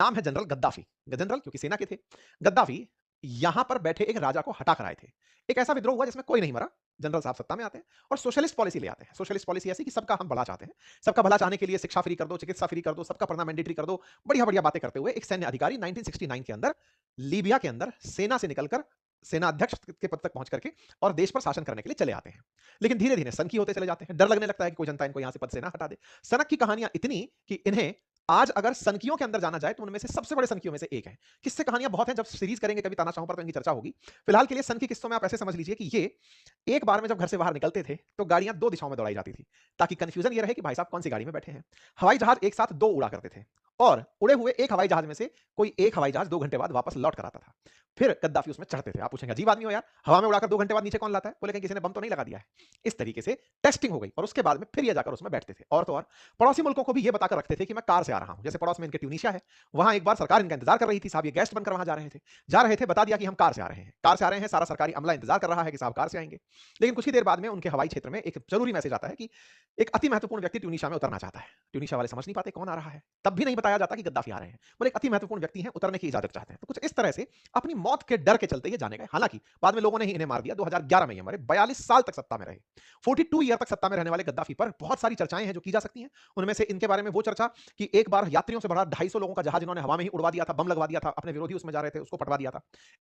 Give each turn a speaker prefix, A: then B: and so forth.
A: नाम है general Gaddafi. General क्योंकि सेना के थे। गद्दाफी यहां पर बैठे एक राजा को हटा कर आए थे। एक ऐसा विद्रोह हुआ जिसमें कोई नहीं मरा। जनरल साहब सत्ता में आते हैं और सोशलिस्ट पॉलिसी ले आते हैं। सोशलिस्ट पॉलिसी ऐसी कि सबका हम भला चाहते हैं। सबका भला चाहने के लिए शिक्षा फ्री कर दो, चिकित्सा फ्री कर दो, सबका पढ़ना मैंडेटरी कर दो। बढ़िया-बढ़िया बातें करते हुए एक सैन्य अधिकारी 1969 के अंदर लीबिया के अंदर सेना से निकलकर सेना अध्यक्ष के पद तक पहुंच करके और देश पर शासन करने के लिए चले आते हैं। लेकिन धीरे-धीरे सनकी होते चले जाते हैं। डर लगने लगता है कि कोई जनता इनको यहां से पद से ना हटा दे। सनक की कहानियां इतनी कि इन्हें आज अगर सनकियों के अंदर जाना जाए तो उनमें से सबसे बड़े सनकियों में से एक है। किस्से कहानियां बहुत हैं, जब सीरीज करेंगे कभी तानाशाहों पर तो इनकी चर्चा होगी। फिलहाल के लिए सन की किस्सों में आप ऐसे समझ लीजिए कि ये एक बार में जब घर से बाहर निकलते थे तो गाड़ियां दो दिशाओं में दौड़ाई जाती थी, ताकि कंफ्यूजन ये रहे कि भाई साहब कौन सी गाड़ी में बैठे हैं। हवाई जहाज एक साथ दो उड़ा करते थे और उड़े हुए एक हवाई जहाज में से कोई एक हवाई जहाज 2 घंटे बाद वापस लौट कर आता था। फिर गद्दाफी उसमें चढ़ते थे। आप पूछेंगे अजीब आदमी हो यार, हवा में उड़ाकर 2 घंटे बाद नीचे कौन लाता है? बोले कहीं किसी ने बम तो नहीं लगा दिया है। इस तरीके से टेस्टिंग हो गई और उसके बाद में फिर ये जाकर उसमें बैठते थे। और तो और पड़ोसी मुल्कों को भी ये बताकर रखते थे कि मैं कार से आ रहा हूं। जैसे पड़ोस में इनके ट्यूनीशिया है, वहां एक बार सरकार इनका इंतजार कर रही थी। साहब ये गेस्ट बनकर वहां जा रहे थे, बता दिया कि हम कार से आ रहे हैं। कार से आ रहे हैं, सारा सरकारी अमला इंतजार कर रहा है कि साहब कार से आएंगे। लेकिन कुछ ही देर बाद में उनके हवाई क्षेत्र में एक जरूरी मैसेज आता है कि एक अति महत्वपूर्ण व्यक्ति ट्यूनीशिया में उतरना चाहता है। ट्यूनीशिया वाले समझ नहीं पाते कौन आ रहा है, तब भी नहीं बताया जाता कि गद्दाफी आ रहे हैं। बोले एक अति महत्वपूर्ण व्यक्ति हैं, उतरने की इजाजत चाहते हैं। तो कुछ इस तरह से अपनी मौत के डर के चलते ये जाने गए। हालांकि बाद में लोगों ने ही इन्हें मार दिया। 2011 में ये मरे। 42 साल तक सत्ता में रहे। 42 ईयर तक सत्ता में रहने वाले गद्दाफी पर बहुत सारी चर्चाएं हैं जो की जा सकती हैं। उनमें से इनके बारे में वो चर्चा कि एक बार यात्रियों से भरा 250 लोगों का जहाज इन्होंने हवा में ही उड़वा दिया था, बम लगवा दिया था, अपने विरोधी उसमें जा रहे थे उसको पटवा दिया था।